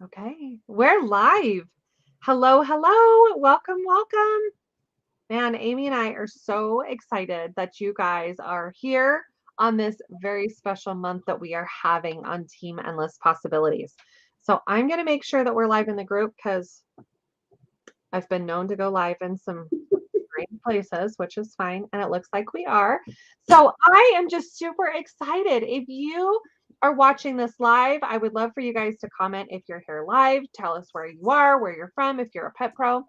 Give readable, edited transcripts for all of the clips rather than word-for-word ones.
Okay, we're live. Hello, hello. Welcome, welcome. Man, Amy and I are so excited that you guys are here on this very special month that we are having on Team Endless Possibilities. So I'm going to make sure that we're live in the group because I've been known to go live in some strange places, which is fine. And it looks like we are. So I am just super excited. If you are watching this live, I would love for you guys to comment if you're here live. Tell us where you are, where you're from, if you're a pet pro.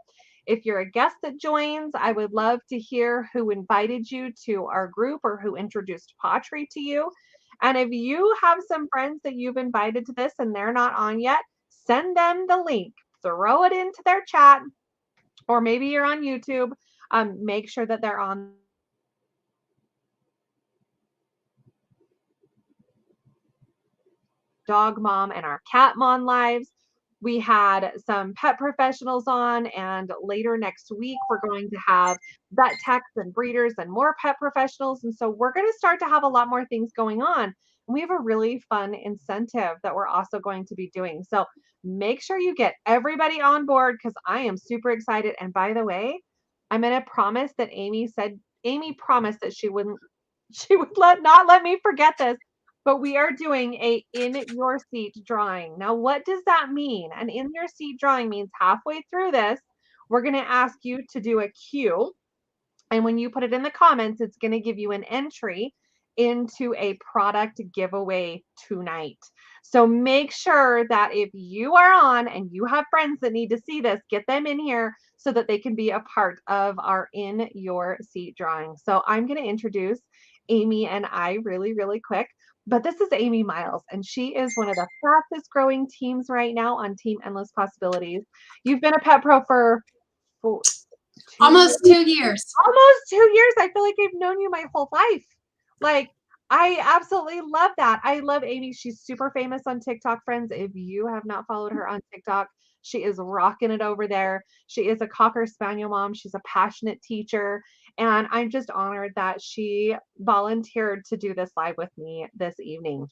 If you're a guest that joins, I would love to hear who invited you to our group or who introduced pawTree to you. And if you have some friends that you've invited to this and they're not on yet, send them the link, throw it into their chat, or maybe you're on YouTube. Make sure that they're on dog mom and our cat mom lives. We had some pet professionals on, and later next week, we're going to have vet techs and breeders and more pet professionals. And so we're going to start to have a lot more things going on. We have a really fun incentive that we're also going to be doing. So make sure you get everybody on board because I am super excited. And by the way, I'm going to promise that Amy promised that she would not let me forget this, but we are doing a in your seat drawing. Now, what does that mean? An in your seat drawing means halfway through this, we're going to ask you to do a cue. And when you put it in the comments, it's going to give you an entry into a product giveaway tonight. So make sure that if you are on and you have friends that need to see this, get them in here so that they can be a part of our in your seat drawing. So I'm going to introduce Amy and I really, really quick. But this is Amy Miles, and she is one of the fastest growing teams right now on Team Endless Possibilities. You've been a pet pro for Almost 2 years. almost 2 years. I feel like I've known you my whole life. Like, I absolutely love that. I love Amy. She's super famous on TikTok, friends. If you have not followed her on TikTok, she is rocking it over there. She is a Cocker Spaniel mom. She's a passionate teacher. And I'm just honored that she volunteered to do this live with me this evening.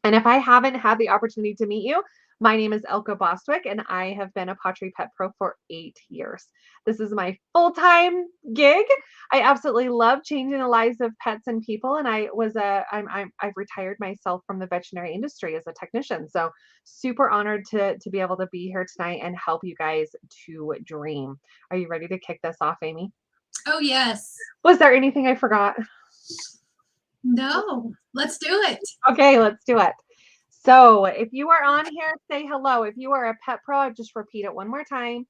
And if I haven't had the opportunity to meet you, my name is Elka Bostwick, and I have been a pawTree Pet Pro for 8 years. This is my full-time gig. I absolutely love changing the lives of pets and people, and I've retired myself from the veterinary industry as a technician. So super honored to be able to be here tonight and help you guys to dream. Are you ready to kick this off, Amy? Oh, yes. Was there anything I forgot? No, let's do it. Okay, let's do it. So if you are on here, say hello. If you are a pet pro, just repeat it one more time.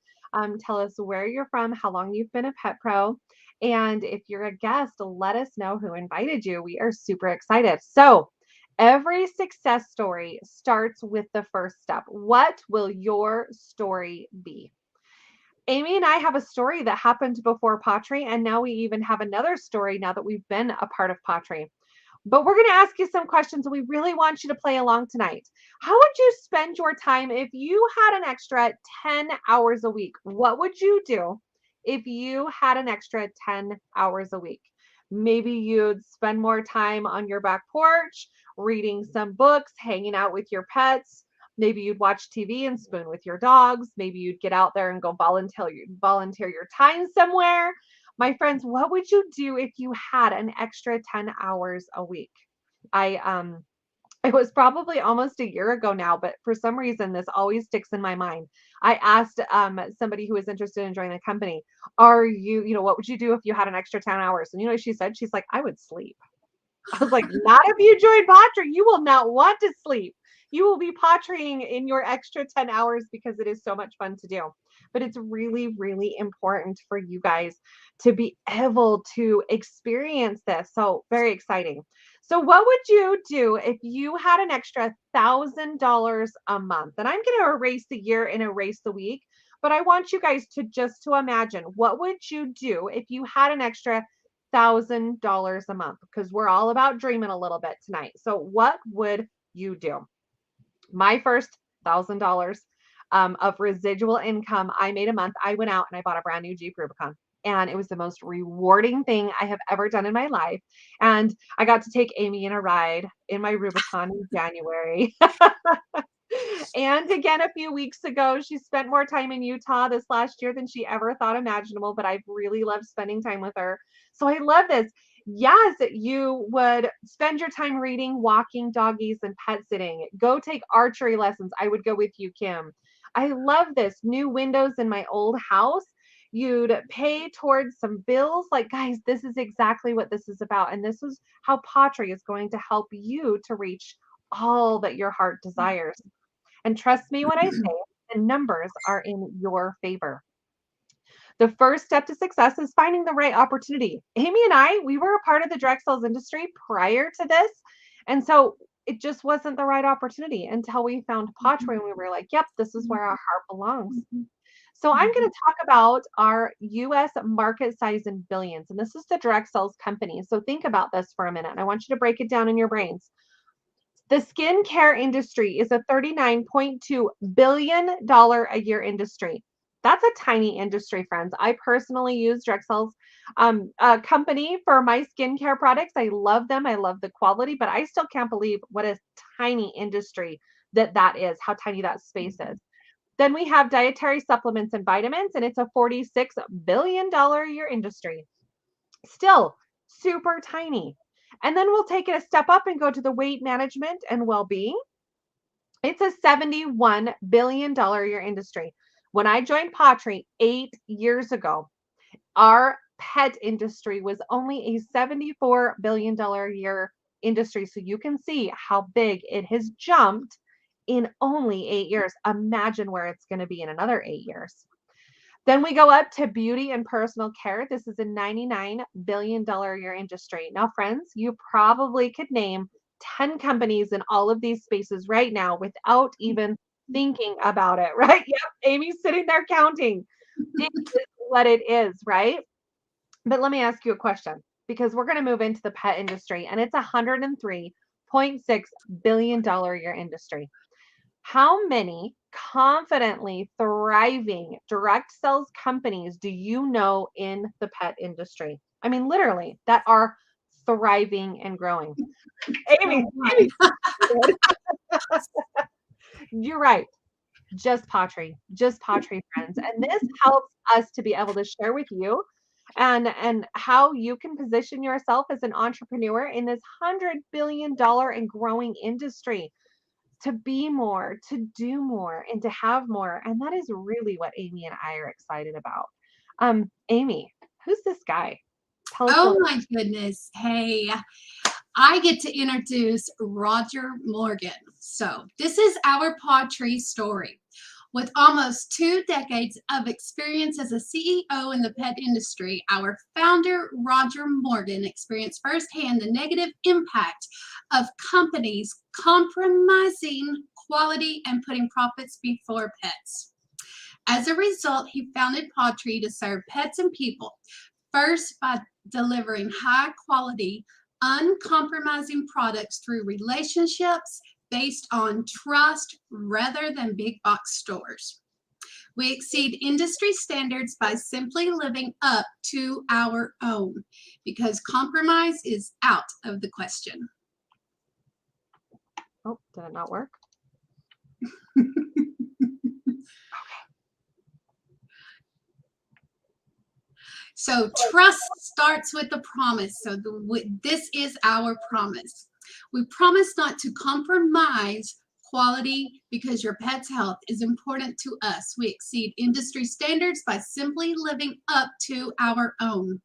Tell us where you're from, how long you've been a pet pro. And if you're a guest, let us know who invited you. We are super excited. So every success story starts with the first step. What will your story be? Amy and I have a story that happened before pawTree, and now we even have another story now that we've been a part of pawTree. But we're going to ask you some questions, and we really want you to play along tonight. How would you spend your time if you had an extra 10 hours a week? What would you do if you had an extra 10 hours a week? Maybe you'd spend more time on your back porch, reading some books, hanging out with your pets. Maybe you'd watch TV and spoon with your dogs. Maybe you'd get out there and go volunteer your time somewhere. My friends, what would you do if you had an extra 10 hours a week? I it was probably almost a year ago now, but for some reason this always sticks in my mind. I asked somebody who was interested in joining the company, are you, what would you do if you had an extra 10 hours? And you know what she said? She's like, I would sleep. I was like, not if you join pawTree. You will not want to sleep. You will be pawTreeing in your extra 10 hours because it is so much fun to do. But it's really, really important for you guys to be able to experience this. So very exciting. So what would you do if you had an extra $1,000 a month? And I'm going to erase the year and erase the week, but I want you guys to imagine, what would you do if you had an extra $1,000 a month? Because we're all about dreaming a little bit tonight. So what would you do? My first $1,000 of residual income I made a month, I went out and I bought a brand new Jeep Rubicon. And it was the most rewarding thing I have ever done in my life. And I got to take Amy in a ride in my Rubicon in January. And again, a few weeks ago, she spent more time in Utah this last year than she ever thought imaginable, but I've really loved spending time with her. So I love this. Yes, you would spend your time reading, walking doggies, and pet sitting. Go take archery lessons. I would go with you, Kim. I love this. New windows in my old house. You'd pay towards some bills. Like, guys, this is exactly what this is about. And this is how pawTree is going to help you to reach all that your heart desires. And trust me when I say the numbers are in your favor. The first step to success is finding the right opportunity. Amy and I, we were a part of the direct sales industry prior to this. And so it just wasn't the right opportunity until we found pawTree and we were like, yep, this is where our heart belongs. So I'm going to talk about our US market size in billions. And this is the direct sales company. So think about this for a minute. I want you to break it down in your brains. The skincare industry is a $39.2 billion a year industry. That's a tiny industry, friends. I personally use Drexel's company for my skincare products. I love them. I love the quality, but I still can't believe what a tiny industry that is, how tiny that space is. Then we have dietary supplements and vitamins, and it's a $46 billion a year industry. Still super tiny. And then we'll take it a step up and go to the weight management and well-being. It's a $71 billion a year industry. When I joined pawTree 8 years ago, our pet industry was only a $74 billion a year industry. So you can see how big it has jumped in only 8 years. Imagine where it's going to be in another 8 years. Then we go up to beauty and personal care. This is a $99 billion a year industry. Now, friends, you probably could name 10 companies in all of these spaces right now without even thinking about it, right? Yep, Amy's sitting there counting. It is what it is, right? But let me ask you a question, because we're going to move into the pet industry, and it's a $103.6 billion a year industry. How many confidently thriving direct sales companies do you know in the pet industry? I mean, literally, that are thriving and growing. Amy, you're right. Just pawTree, friends. And this helps us to be able to share with you and how you can position yourself as an entrepreneur in this $100 billion and growing industry, to be more, to do more, and to have more. And that is really what Amy and I are excited about. Amy, who's this guy? Tell us. Oh my goodness. Hey, I get to introduce Roger Morgan. So this is our pawTree story. With almost 2 decades of experience as a CEO in the pet industry, our founder, Roger Morgan, experienced firsthand the negative impact of companies compromising quality and putting profits before pets. As a result, he founded pawTree to serve pets and people, first by delivering high quality, uncompromising products through relationships based on trust rather than big box stores. We exceed industry standards by simply living up to our own, because compromise is out of the question. Oh, did it not work? So trust starts with a promise. So this is our promise. We promise not to compromise quality because your pet's health is important to us. We exceed industry standards by simply living up to our own.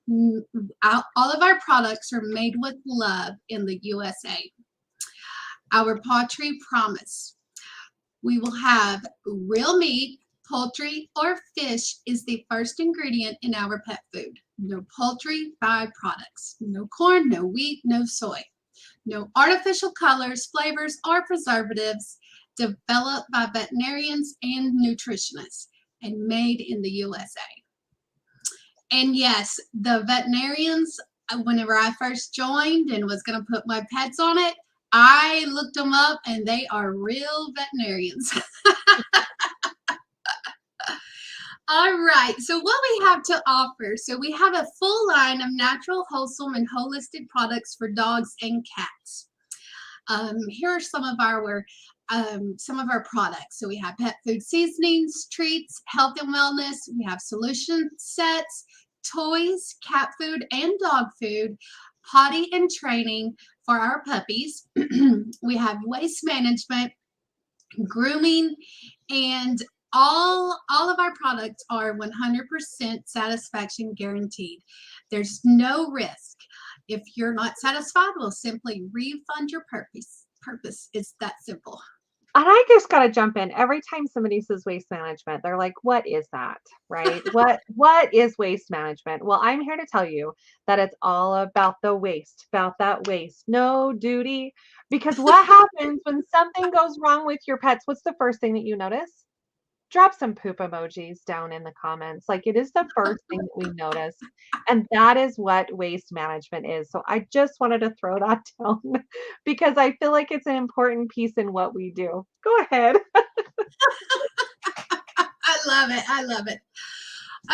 All of our products are made with love in the USA. Our pawTree promise. We will have real meat, poultry, or fish is the first ingredient in our pet food. No poultry byproducts. No corn, no wheat, no soy. No artificial colors, flavors, or preservatives, developed by veterinarians and nutritionists and made in the USA. And yes, the veterinarians, whenever I first joined and was going to put my pets on it, I looked them up and they are real veterinarians. All right, so what we have to offer. So we have a full line of natural, wholesome, and holistic products for dogs and cats. Here are some of our some of our products. So we have pet food seasonings, treats, health and wellness. We have solution sets, toys, cat food and dog food, potty and training for our puppies. We have waste management, grooming, and all of our products are 100% satisfaction guaranteed. There's no risk. If you're not satisfied, we'll simply refund your purpose. It's that simple. And I just got to jump in. Every time somebody says waste management, they're like, what is that? Right? What is waste management? Well, I'm here to tell you that it's all about the waste, about that waste. No duty. Because what happens when something goes wrong with your pets? What's the first thing that you notice? Drop some poop emojis down in the comments. Like, it is the first thing that we notice. And that is what waste management is. So I just wanted to throw that down because I feel like it's an important piece in what we do. Go ahead. I love it. I love it.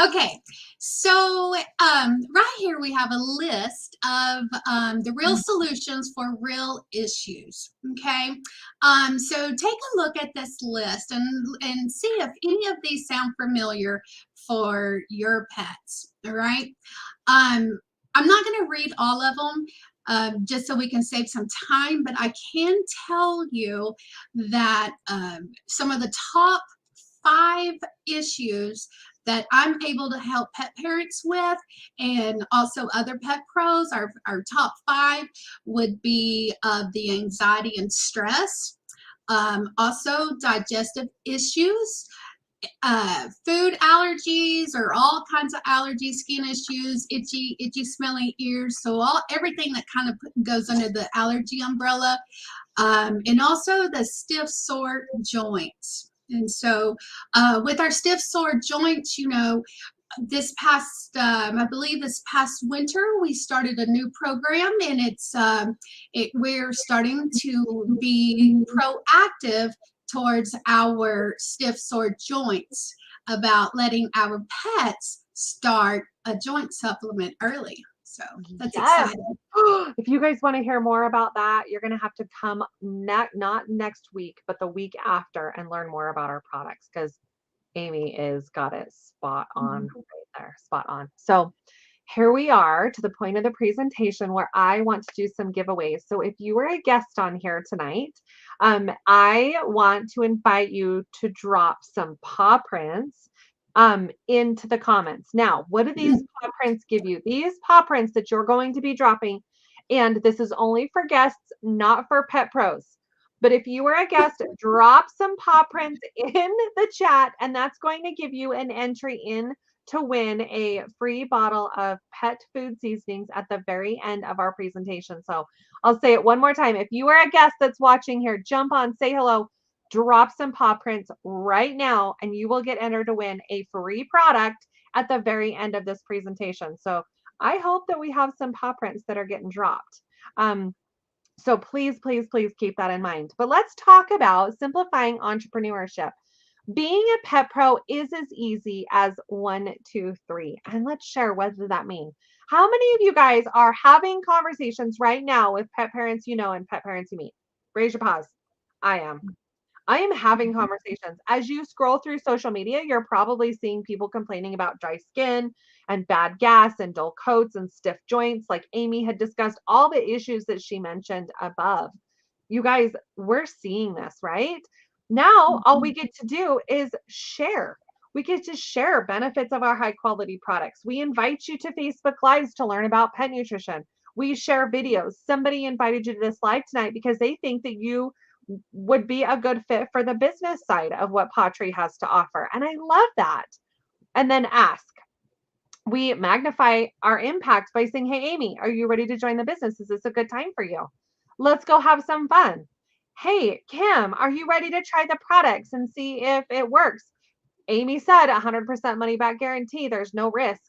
Okay, so right here we have a list of the real solutions for real issues. Okay, so take a look at this list and see if any of these sound familiar for your pets. All right, I'm not going to read all of them. Just so we can save some time, but I can tell you that some of the top 5 issues that I'm able to help pet parents with, and also other pet pros. Our top 5 would be the anxiety and stress, also digestive issues, food allergies or all kinds of allergies, skin issues, itchy, smelly ears. So everything that kind of goes under the allergy umbrella, and also the stiff, sore joints. And so with our stiff, sore joints, this past, I believe this past winter, we started a new program, and we're starting to be proactive towards our stiff, sore joints about letting our pets start a joint supplement early. So that's exciting. If you guys want to hear more about that, you're going to have to come not next week, but the week after and learn more about our products because Amy is got it spot on right there, spot on. So here we are to the point of the presentation where I want to do some giveaways. So if you were a guest on here tonight, I want to invite you to drop some paw prints into the comments. Now, what do these paw prints give you? These paw prints that you're going to be dropping, and this is only for guests, not for pet pros. But if you were a guest, drop some paw prints in the chat, and that's going to give you an entry in to win a free bottle of pet food seasonings at the very end of our presentation. So I'll say it one more time. If you are a guest that's watching here, jump on, say hello, drop some paw prints right now, and you will get entered to win a free product at the very end of this presentation. So I hope that we have some paw prints that are getting dropped. So please, please, please keep that in mind. But let's talk about simplifying entrepreneurship. Being a pet pro is as easy as 1, 2, 3. And let's share what does that mean. How many of you guys are having conversations right now with pet parents you know and pet parents you meet? Raise your paws. I am. I am having conversations. As you scroll through social media, you're probably seeing people complaining about dry skin and bad gas and dull coats and stiff joints, like Amy had discussed, all the issues that she mentioned above. You guys, we're seeing this, right? Now, all we get to do is share. We get to share benefits of our high quality products. We invite you to Facebook Lives to learn about pet nutrition. We share videos. Somebody invited you to this live tonight because they think that you would be a good fit for the business side of what pawTree has to offer. And I love that. And then ask. We magnify our impact by saying, hey, Amy, are you ready to join the business? Is this a good time for you? Let's go have some fun. Hey, Kim, are you ready to try the products and see if it works? Amy said 100% money back guarantee. There's no risk,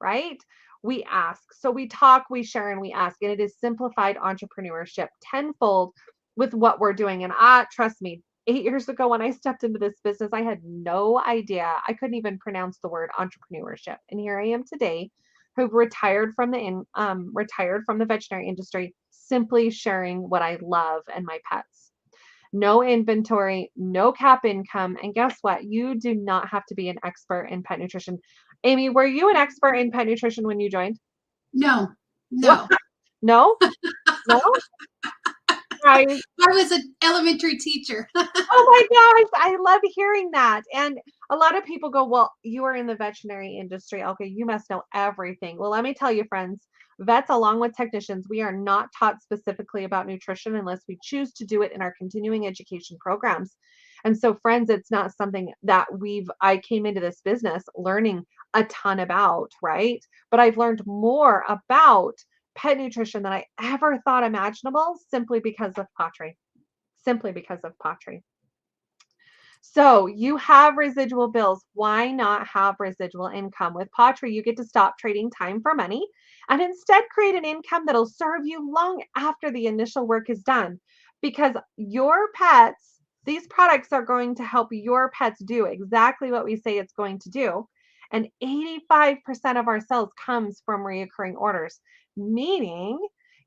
right? We ask. So we talk, we share, and we ask. And it is simplified entrepreneurship tenfold with what we're doing. And trust me, 8 years ago when I stepped into this business, I had no idea. I couldn't even pronounce the word entrepreneurship. And here I am today, who've retired from the veterinary industry, simply sharing what I love and my pets. no inventory, no cap income. And guess what? You do not have to be an expert in pet nutrition. Amy, were you an expert in pet nutrition when you joined? No, What? no. No? No? Right. I was an elementary teacher. Oh my gosh, I love hearing that. And a lot of people go, well, you are in the veterinary industry. Okay, you must know everything. Well, let me tell you, friends, vets, along with technicians, we are not taught specifically about nutrition unless we choose to do it in our continuing education programs. And so, friends, it's not something that I came into this business learning a ton about, right? But I've learned more about pet nutrition than I ever thought imaginable simply because of pawTree. Simply because of pawTree. So you have residual bills. Why not have residual income? With pawTree, you get to stop trading time for money and instead create an income that'll serve you long after the initial work is done. Because your pets, these products are going to help your pets do exactly what we say it's going to do. And 85% of our sales comes from reoccurring orders, meaning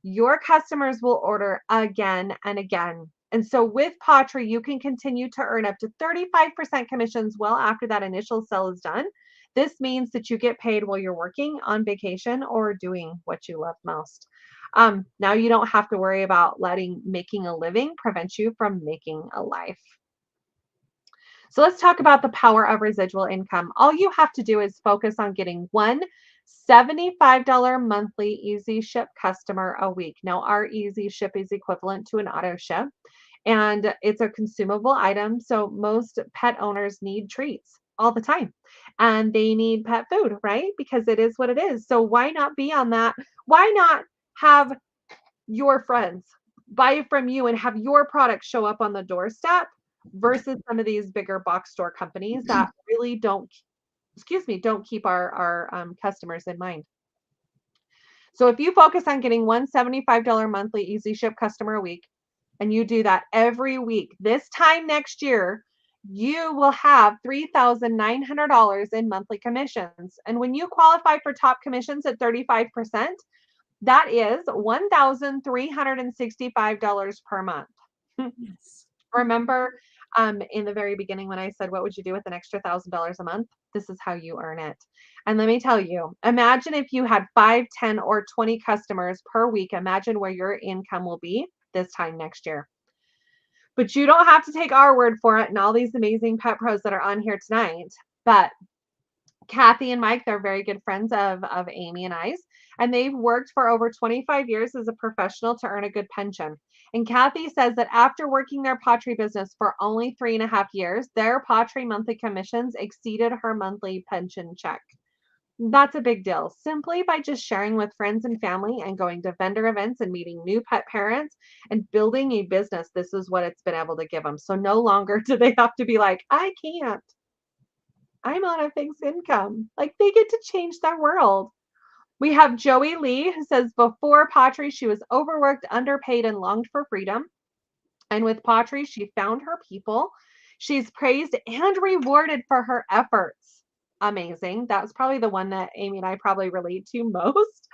your customers will order again and again. And so with pawTree, you can continue to earn up to 35% commissions well after that initial sale is done. This means that you get paid while you're working, on vacation, or doing what you love most. Now you don't have to worry about making a living prevent you from making a life. So let's talk about the power of residual income. All you have to do is focus on getting one $75 monthly easy ship customer a week. Now, our easy ship is equivalent to an auto ship, and it's a consumable item. So most pet owners need treats all the time, and they need pet food, right? Because it is what it is. So why not be on that? Why not have your friends buy from you and have your product show up on the doorstep versus some of these bigger box store companies that really don't keep our customers in mind. So if you focus on getting one $75 monthly easy ship customer a week, and you do that every week, this time next year, you will have $3,900 in monthly commissions. And when you qualify for top commissions at 35%, that is $1,365 per month. Yes. Remember, in the very beginning when I said, what would you do with an extra $1,000 a month? This is how you earn it. And let me tell you, imagine if you had 5, 10, or 20 customers per week. Imagine where your income will be this time next year. But you don't have to take our word for it and all these amazing pet pros that are on here tonight. But Kathy and Mike, they're very good friends of Amy and I's, and they've worked for over 25 years as a professional to earn a good pension. And Kathy says that after working their pawTree business for only 3.5 years, their pawTree monthly commissions exceeded her monthly pension check. That's a big deal. Simply by just sharing with friends and family and going to vendor events and meeting new pet parents and building a business, this is what it's been able to give them. So no longer do they have to be like, I can't. I'm on a fixed income. Like they get to change their world. We have Joey Lee who says before pawTree, she was overworked, underpaid, and longed for freedom. And with pawTree, she found her people. She's praised and rewarded for her efforts. Amazing. That's probably the one that Amy and I probably relate to most.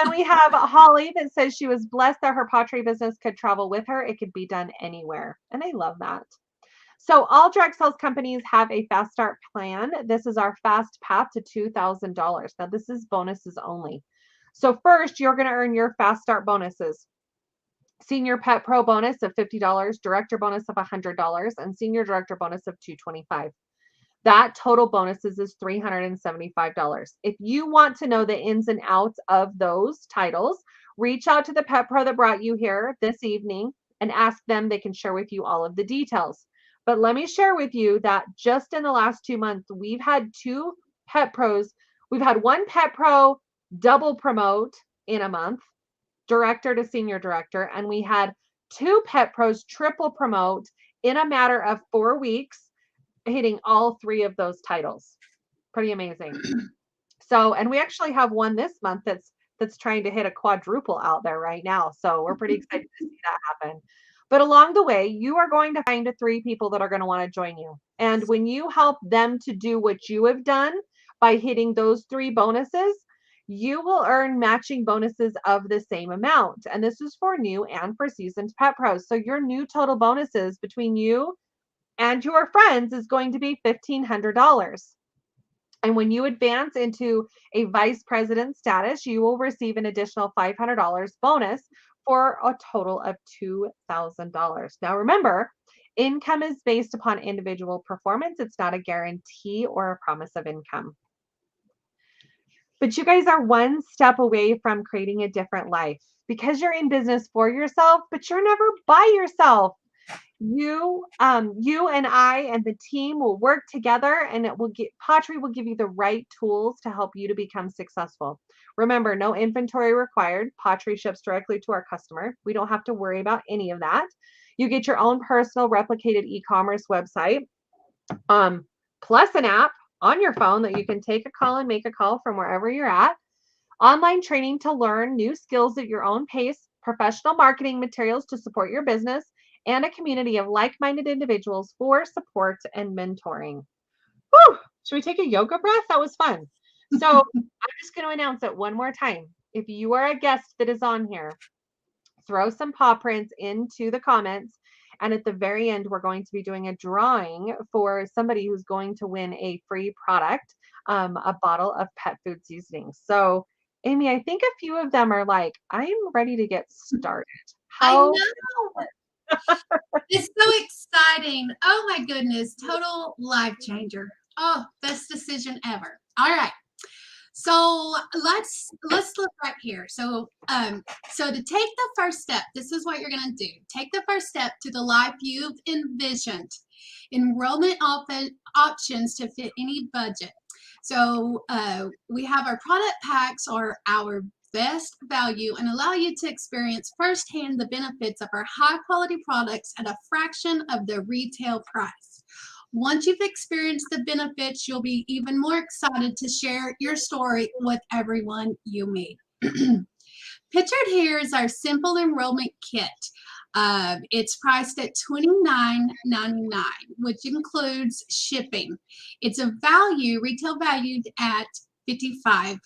And we have Holly that says she was blessed that her pawTree business could travel with her. It could be done anywhere. And I love that. So all direct sales companies have a fast start plan. This is our fast path to $2,000. Now this is bonuses only. So first, you're going to earn your fast start bonuses. Senior Pet Pro bonus of $50, Director bonus of $100, and Senior Director bonus of $225. That total bonuses is $375. If you want to know the ins and outs of those titles, reach out to the Pet Pro that brought you here this evening and ask them. They can share with you all of the details. But let me share with you that just in the last 2 months, we've had 2 pet pros. We've had one pet pro double promote in a month, director to senior director, and we had 2 pet pros triple promote in a matter of 4 weeks, hitting all 3 of those titles. Pretty amazing. So, and we actually have one this month that's trying to hit a quadruple out there right now. So we're pretty excited to see that happen. But along the way, you are going to find 3 people that are going to want to join you. And when you help them to do what you have done by hitting those 3 bonuses, you will earn matching bonuses of the same amount. And this is for new and for seasoned pet pros. So your new total bonuses between you and your friends is going to be $1,500. And when you advance into a vice president status, you will receive an additional $500 bonus for a total of $2,000. Now, remember, income is based upon individual performance. It's not a guarantee or a promise of income. But you guys are one step away from creating a different life because you're in business for yourself, but you're never by yourself. You and I and the team will work together, and pawTree will give you the right tools to help you to become successful. Remember, no inventory required. pawTree ships directly to our customer. We don't have to worry about any of that. You get your own personal replicated e-commerce website, plus an app on your phone that you can take a call and make a call from wherever you're at. Online training to learn new skills at your own pace, professional marketing materials to support your business, and a community of like-minded individuals for support and mentoring. Whew! Should we take a yoga breath? That was fun. So I'm just going to announce it one more time. If you are a guest that is on here, throw some paw prints into the comments. And at the very end, we're going to be doing a drawing for somebody who's going to win a free product, a bottle of pet food seasoning. So, Amy, I think a few of them are like, I'm ready to get started. I know. It's so exciting. Oh my goodness. Total life changer. Oh, best decision ever. All right. So let's look right here. So so to take the first step, this is what you're going to do. Take the first step to the life you've envisioned. Enrollment options to fit any budget. So we have our product packs are our best value and allow you to experience firsthand the benefits of our high quality products at a fraction of the retail price. Once you've experienced the benefits, you'll be even more excited to share your story with everyone you meet. Pictured here is our simple enrollment kit. It's priced at $29.99, which includes shipping. It's a retail valued at $55.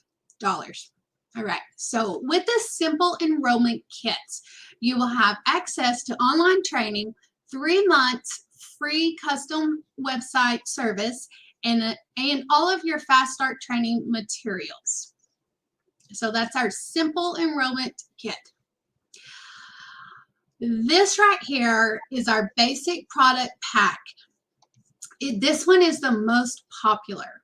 All right, so with this simple enrollment kit, you will have access to online training, 3 months free custom website service, and all of your fast start training materials. So that's our simple enrollment kit. This right here is our basic product pack. This one is the most popular.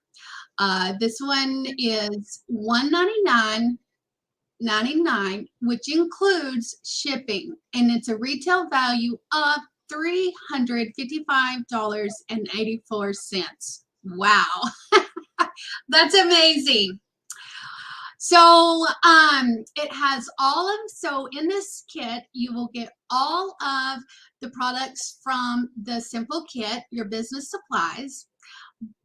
This one is $199.99, which includes shipping, and it's a retail value of $355.84. Wow, that's amazing. So it has so in this kit, you will get all of the products from the simple kit, your business supplies.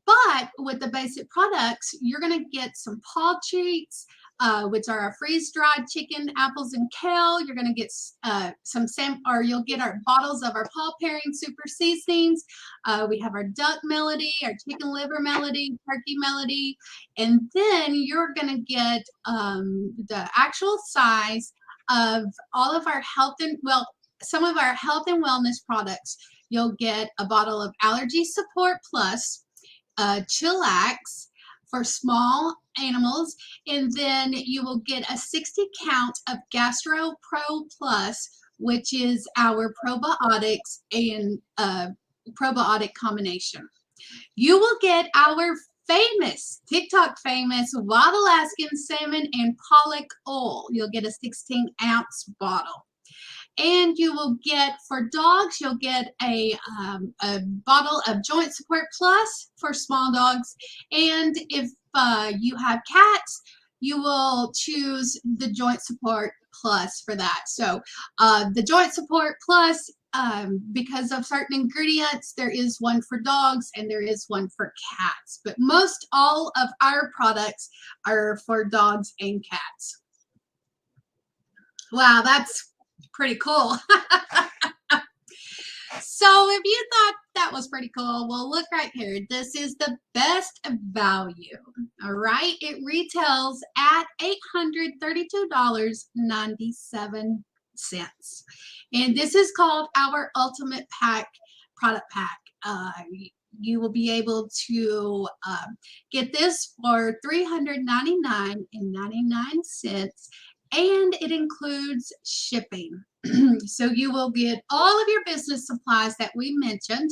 But with the basic products, you're going to get some paw treats, which are our freeze-dried chicken, apples, and kale. You're going to get you'll get our bottles of our paw pairing super seasonings. We have our duck melody, our chicken liver melody, turkey melody, and then you're going to get the actual size of all of our some of our health and wellness products. You'll get a bottle of Allergy Support Plus, Chillax for small animals, and then you will get a 60 count of Gastro Pro Plus, which is our probiotics and probiotic combination. You will get our TikTok famous Wild Alaskan Salmon and Pollock Oil. You'll get a 16-ounce bottle. And you will get, for dogs, you'll get a bottle of Joint Support Plus for small dogs. And if you have cats, you will choose the Joint Support Plus for that. So the Joint Support Plus, because of certain ingredients, there is one for dogs and there is one for cats. But most all of our products are for dogs and cats. Wow, that's pretty cool. So if you thought that was pretty cool, well, look right here. This is the best value. All right. It retails at $832.97. And this is called our Ultimate Pack product pack. You will be able to get this for $399.99, and it includes shipping. So you will get all of your business supplies that we mentioned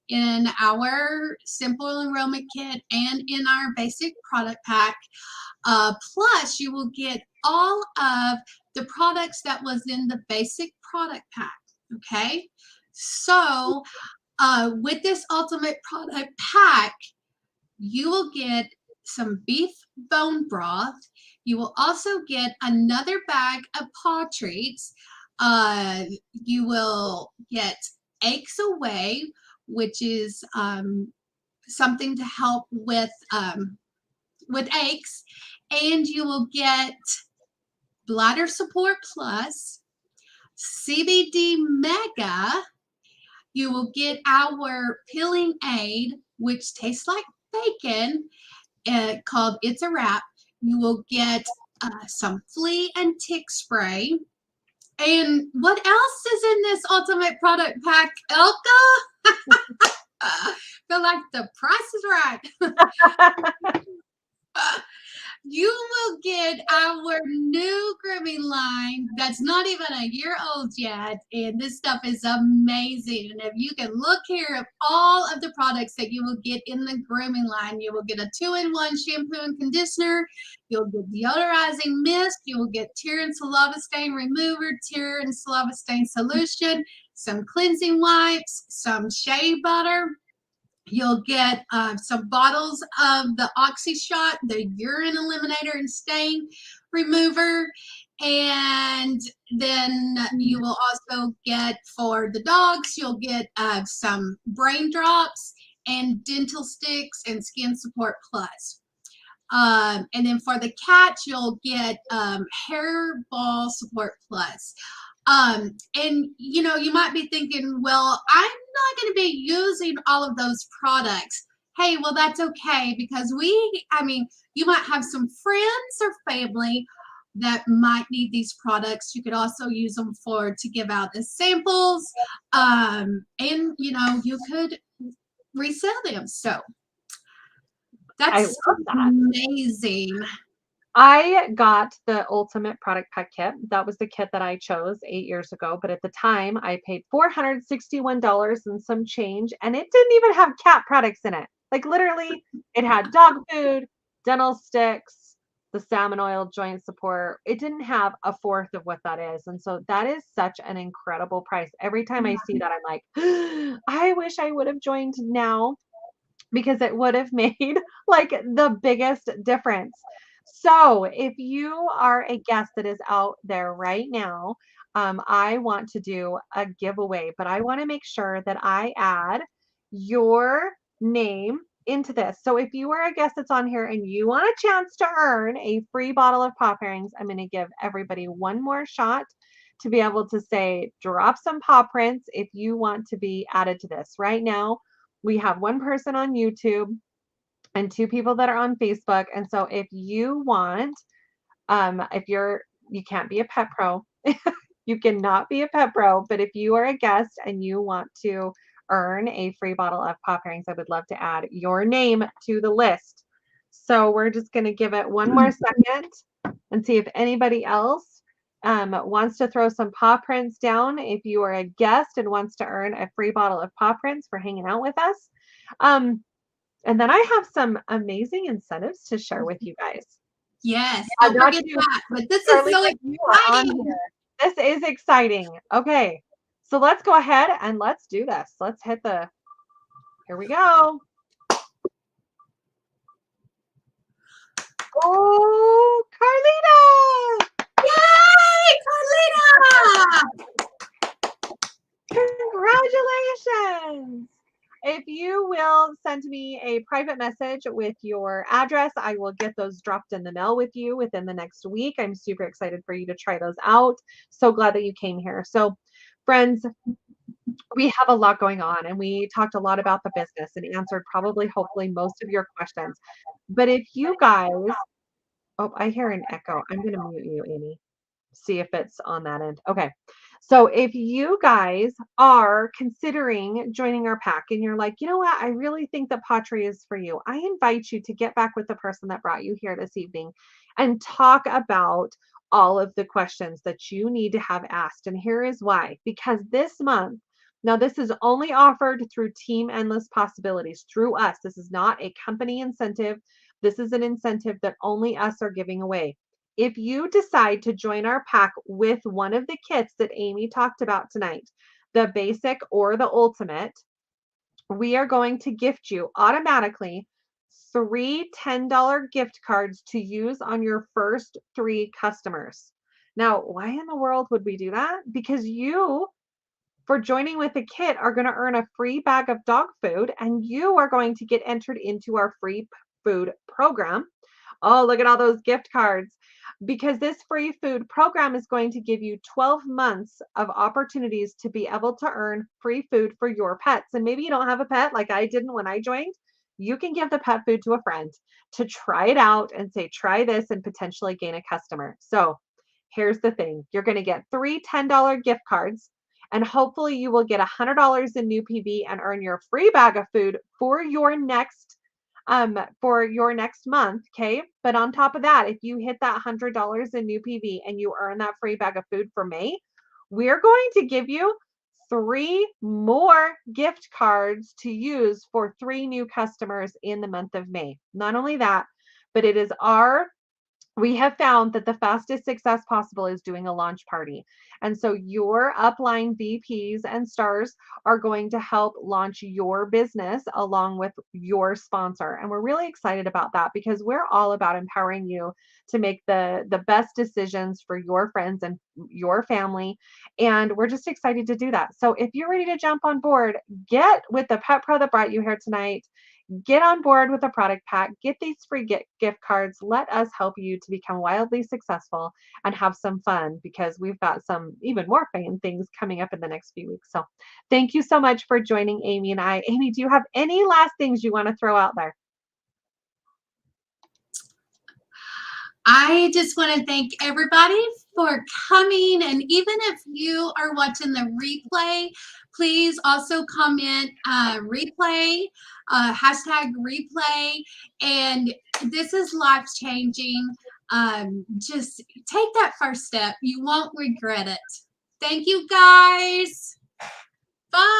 in our simple enrollment kit and in our basic product pack. Plus, you will get all of the products that was in the basic product pack. Okay. So with this ultimate product pack, you will get some beef bone broth. You will also get another bag of paw treats. You will get Aches Away, which is something to help with aches, and you will get Bladder Support Plus, CBD Mega. You will get our peeling aid, which tastes like bacon, called It's a Wrap. You will get some flea and tick spray. And what else is in this ultimate product pack, Elka? Feel like the price is right. You will get our new grooming line that's not even a year old yet, and this stuff is amazing. And if you can look here of all of the products that you will get in the grooming line, you will get a 2-in-1 shampoo and conditioner, you'll get deodorizing mist, you will get tear and saliva stain remover, tear and saliva stain solution, some cleansing wipes, some shea butter. You'll get some bottles of the Oxy Shot, the urine eliminator and stain remover. And then you will also get, for the dogs, you'll get some brain drops and dental sticks and skin support plus. And then for the cats, you'll get hair ball support plus. And you know, you might be thinking, well, I'm not going to be using all of those products. Hey, well, that's okay, because you might have some friends or family that might need these products. You could also use them to give out as samples. And you know, you could resell them. So that's amazing. I got the Ultimate Product Pack Kit. That was the kit that I chose 8 years ago. But at the time, I paid $461 and some change, and it didn't even have cat products in it. Like literally, it had dog food, dental sticks, the salmon oil joint support. It didn't have a fourth of what that is. And so that is such an incredible price. Every time I see that, I'm like, I wish I would have joined now, because it would have made like the biggest difference. So if you are a guest that is out there right now, I want to do a giveaway, but I want to make sure that I add your name into this. So if you are a guest that's on here and you want a chance to earn a free bottle of paw pairings, I'm going to give everybody one more shot to be able to say, drop some paw prints if you want to be added to this. Right now, we have one person on YouTube and 2 people that are on Facebook. And so if you want, you can't be a pet pro, you cannot be a pet pro, but if you are a guest and you want to earn a free bottle of paw pairings, I would love to add your name to the list. So we're just going to give it one more second and see if anybody else wants to throw some paw prints down. If you are a guest and wants to earn a free bottle of paw prints for hanging out with us. And then I have some amazing incentives to share with you guys. Yes, don't forget that. But this is so exciting. This is exciting. Okay, so let's go ahead and let's do this. Let's hit here we go. Oh, Carlita! Yay, Carlita! Congratulations! If you will send me a private message with your address, I will get those dropped in the mail with you within the next week. I'm super excited for you to try those out. So glad that you came here. So, friends, we have a lot going on and we talked a lot about the business and answered probably, hopefully, most of your questions. But if you guys, oh, I hear an echo. I'm going to mute you, Amy. See if it's on that end. Okay. So if you guys are considering joining our pack and you're like, you know what, I really think that pawTree is for you, I invite you to get back with the person that brought you here this evening and talk about all of the questions that you need to have asked. And here is why. Because this month, now this is only offered through Team Endless Possibilities, through us. This is not a company incentive. This is an incentive that only us are giving away. If you decide to join our pack with one of the kits that Amy talked about tonight, the basic or the ultimate, we are going to gift you automatically three $10 gift cards to use on your first 3 customers. Now, why in the world would we do that? Because you, for joining with the kit, are going to earn a free bag of dog food and you are going to get entered into our free food program. Oh, look at all those gift cards. Because this free food program is going to give you 12 months of opportunities to be able to earn free food for your pets. And maybe you don't have a pet like I didn't when I joined. You can give the pet food to a friend to try it out and say, try this and potentially gain a customer. So here's the thing, you're going to get 3 $10 gift cards. And hopefully you will get $100 in new PV and earn your free bag of food for your next month. Okay. But on top of that, if you hit that $100 in new PV and you earn that free bag of food for May, we're going to give you 3 more gift cards to use for 3 new customers in the month of May. Not only that, but we have found that the fastest success possible is doing a launch party. And so your upline VPs and stars are going to help launch your business along with your sponsor. And we're really excited about that because we're all about empowering you to make the best decisions for your friends and your family. And we're just excited to do that. So if you're ready to jump on board, get with the pet pro that brought you here tonight. Get on board with a product pack, get these free gift cards. Let us help you to become wildly successful and have some fun because we've got some even more fun things coming up in the next few weeks. So thank you so much for joining Amy and I. Amy, do you have any last things you want to throw out there? I just want to thank everybody for coming. And even if you are watching the replay, please also comment replay, hashtag replay. And this is life changing. Just take that first step. You won't regret it. Thank you guys. Bye.